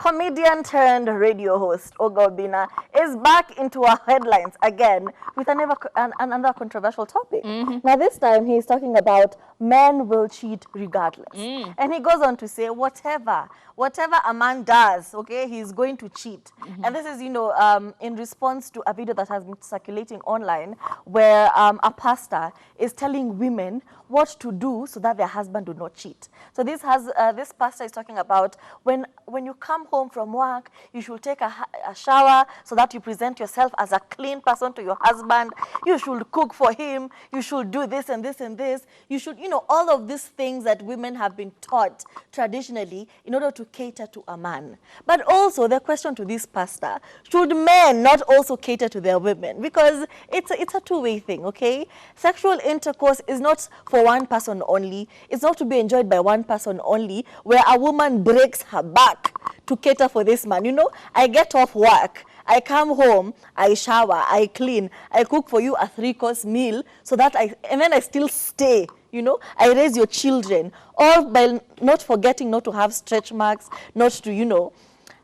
comedian turned radio host, Obinna, is back into our headlines again with another controversial topic. Now this time he's talking about men will cheat regardless. And he goes on to say whatever a man does, okay, he's going to cheat. And this is, in response to a video that has been circulating online where a pastor is telling women what to do so that their husband do not cheat. So this pastor is talking about when you come home from work, you should take a shower so that you present yourself as a clean person to your husband. You should cook for him. You should do this and this and this. You should, all of these things that women have been taught traditionally in order to cater to a man. But also the question to this pastor, should men not also cater to their women? Because it's a two-way thing, okay? Sexual intercourse is not for one person only. It's not to be enjoyed by one person only, where a woman breaks her back to cater for this man. I get off work, I come home, I shower, I clean, I cook for you a 3-course meal so that and then I still stay. I raise your children, all by not forgetting not to have stretch marks, not to,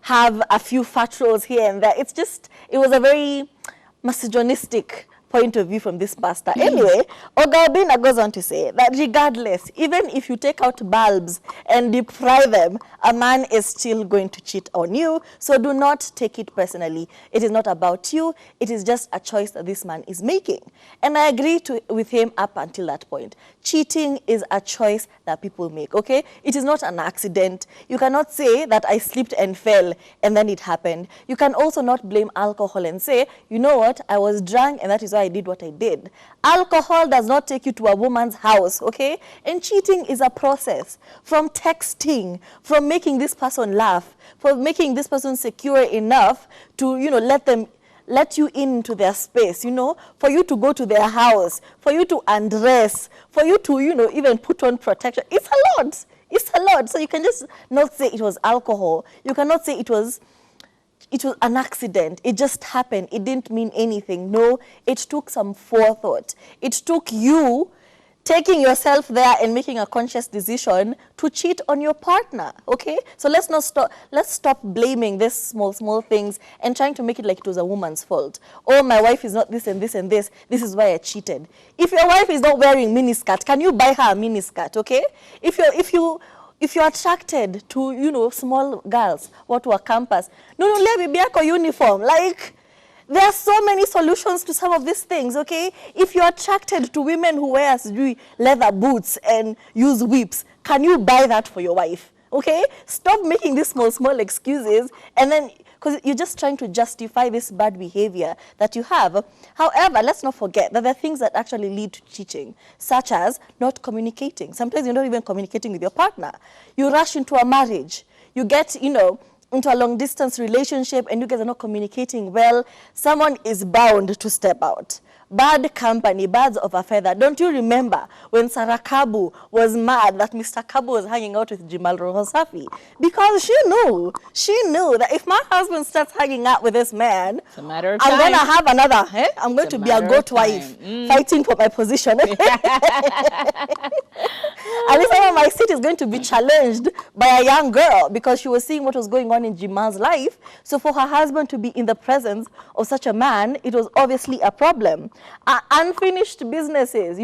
have a few fat rolls here and there. It was a very misogynistic point of view from this pastor. Anyway, Obinna goes on to say that regardless, even if you take out bulbs and deprive them, a man is still going to cheat on you. So do not take it personally. It is not about you. It is just a choice that this man is making. And I agree with him up until that point. Cheating is a choice that people make, okay? It is not an accident. You cannot say that I slipped and fell and then it happened. You can also not blame alcohol and say, you know what, I was drunk and that is why I did what I did. Alcohol does not take you to a woman's house, okay? And cheating is a process. From texting, from making this person laugh, from making this person secure enough to, let you into their space, for you to go to their house, for you to undress, for you to, even put on protection. It's a lot. It's a lot. So you can just not say it was alcohol. You cannot say it was an accident. It just happened. It didn't mean anything. No, it took some forethought. It took you taking yourself there and making a conscious decision to cheat on your partner, okay? So let's stop blaming these small things and trying to make it like it was a woman's fault. Oh, my wife is not this and this and this. This is why I cheated. If your wife is not wearing miniskirt, can you buy her a miniskirt, okay? If you're attracted to, small girls, what to a campus, no, let me be a uniform. Like, there are so many solutions to some of these things, okay? If you're attracted to women who wear leather boots and use whips, can you buy that for your wife, okay? Stop making these small excuses and then, because you're just trying to justify this bad behavior that you have. However, let's not forget that there are things that actually lead to cheating, such as not communicating. Sometimes you're not even communicating with your partner. You rush into a marriage. You get, into a long-distance relationship and you guys are not communicating well. Someone is bound to step out. Bad company, birds of a feather. Don't you remember when Sarah Kabu was mad that Mr. Kabu was hanging out with Jimal Rohosafi? Because she knew that if my husband starts hanging out with this man, it's a matter of time. I'm going to have another, I'm going to be a goat wife fighting for my position. And this time my seat is going to be challenged by a young girl because she was seeing what was going on in Jimal's life. So for her husband to be in the presence of such a man, it was obviously a problem. Unfinished businesses,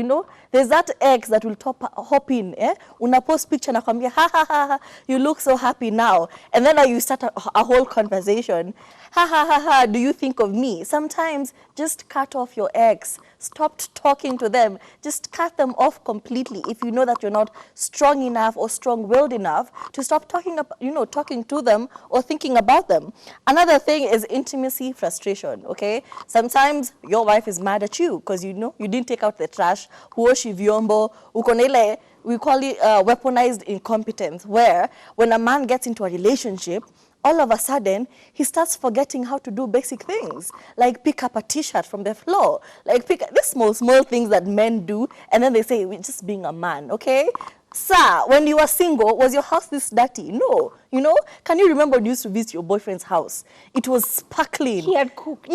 there's that ex that will hop in, una post picture na kwambia, ha, you look so happy now. And then you start a whole conversation. Ha, do you think of me? Sometimes just cut off your ex. Stop talking to them. Just cut them off completely if you know that you're not strong enough or strong-willed enough to stop talking to them or thinking about them. Another thing is intimacy frustration, okay? Sometimes your wife is mad at you because you didn't take out the trash, huoshi vyombo, ukonele, we call it weaponized incompetence, where when a man gets into a relationship, all of a sudden, he starts forgetting how to do basic things, like pick up a t-shirt from the floor, like pick these small things that men do, and then they say, we're just being a man, okay? Sir, when you were single, was your house this dirty? No. Can you remember when you used to visit your boyfriend's house? It was sparkling. He had cooked.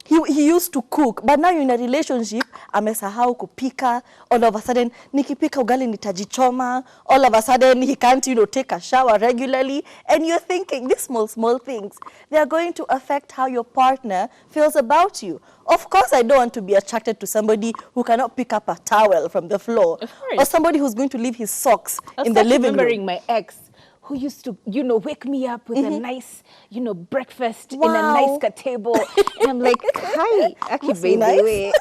He used to cook, but now you're in a relationship, amesahau kupika. All of a sudden, nikipika ugali nitajichoma. All of a sudden, he can't, take a shower regularly. And you're thinking, these small things, they are going to affect how your partner feels about you. Of course, I don't want to be attracted to somebody who cannot pick up a towel from the floor. Of course. Or somebody who's going to leave his socks in the living room. Remembering my ex, who used to, wake me up with a nice, breakfast in a nice table. And I'm like, hi, actually, by the way.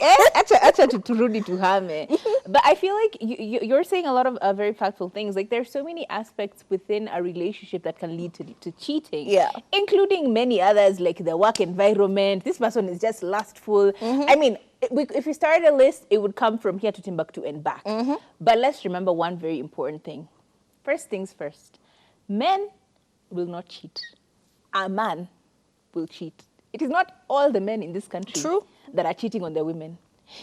But I feel like you're saying a lot of very factual things. Like, there's so many aspects within a relationship that can lead to cheating. Yeah. Including many others, like the work environment. This person is just lustful. I mean, if we started a list, it would come from here to Timbuktu and back. But let's remember one very important thing. First things first. Men will not cheat. A man will cheat. It is not all the men in this country that are cheating on their women.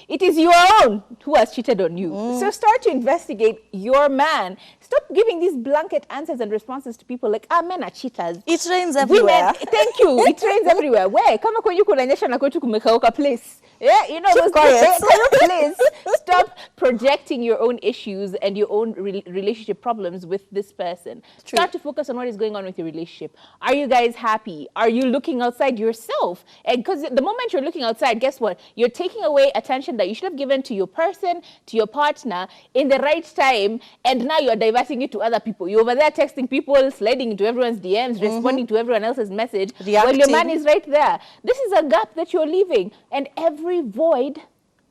It is your own who has cheated on you. So start to investigate your man. Stop giving these blanket answers and responses to people like, men are cheaters. It rains everywhere. Women, thank you. It rains everywhere. Where? Kama kwenye kunanyesha na kwetu kumekauka place. Yeah, those please stop projecting your own issues and your own relationship problems with this person. Start to focus on what is going on with your relationship. Are you guys happy? Are you looking outside yourself? And because the moment you're looking outside, guess what? You're taking away attention that you should have given to your person, to your partner in the right time, and now you're diverting it to other people. You're over there texting people, sliding into everyone's DMs, responding to everyone else's message, while your man is right there. This is a gap that you're leaving, and every void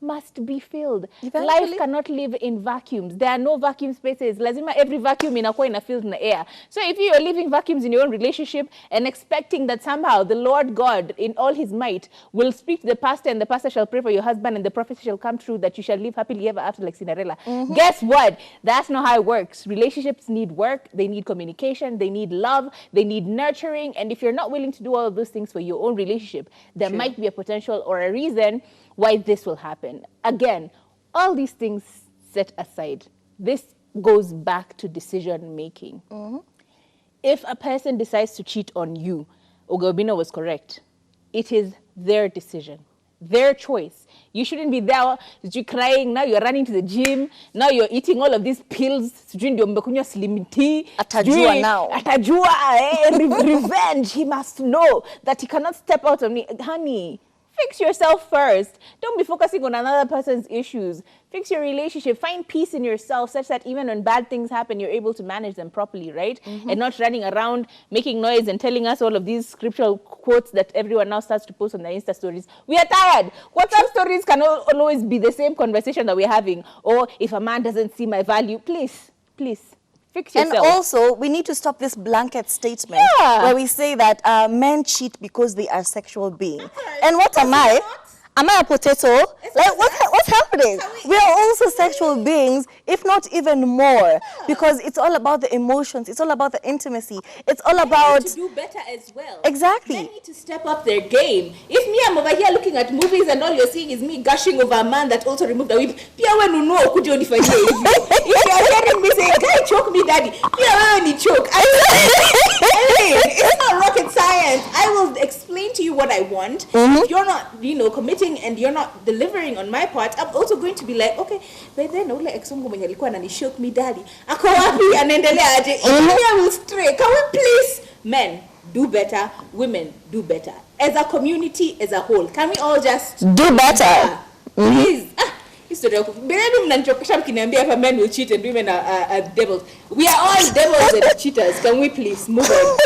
must be filled. Eventually. Life cannot live in vacuums. There are no vacuum spaces. Lazima every vacuum inakuwa ina filled in the air. So if you are leaving vacuums in your own relationship and expecting that somehow the Lord God in all his might will speak to the pastor and the pastor shall pray for your husband and the prophecy shall come true that you shall live happily ever after like Cinderella. Guess what? That's not how it works. Relationships need work. They need communication. They need love. They need nurturing. And if you're not willing to do all of those things for your own relationship, there might be a potential or a reason why this will happen. Again, all these things set aside, this goes back to decision making. If a person decides to cheat on you, Obinna was correct. It is their decision, their choice. You shouldn't be there, you're crying, now you're running to the gym, now you're eating all of these pills, slim tea. Atajua now. Atajua, revenge. He must know that he cannot step out on me. Honey, fix yourself first. Don't be focusing on another person's issues. Fix your relationship. Find peace in yourself such that even when bad things happen, you're able to manage them properly, right? And not running around, making noise and telling us all of these scriptural quotes that everyone now starts to post on their Insta stories. We are tired. WhatsApp stories cannot always be the same conversation that we're having. Or if a man doesn't see my value, please. Fix yourself. And also, we need to stop this blanket statement where we say that men cheat because they are sexual beings. And what am I? Am I a potato? Like, what's happening? We are also sexual beings, if not even more, because it's all about the emotions. It's all about the intimacy. It's all about... to do better as well. Exactly. They need to step up their game. If me, I'm over here looking at movies and all you're seeing is me gushing over a man that also removed the whip, pia when you know, could you if you're hearing me say, guy, choke me, daddy, pia when you choke. It's not rocket science. I will explain to you what I want. If you're not, committing and you're not delivering on my part, I'm also going to be like, okay, but then ule exongo mwenye alikuwa anani-shock me daddy. Ako wapi anaendelea aje? I will stray. Can we please, men, do better, women, do better. As a community, as a whole, can we all just do better? Please. Men will cheat and women are devils. We are all devils and cheaters. Can we please move on?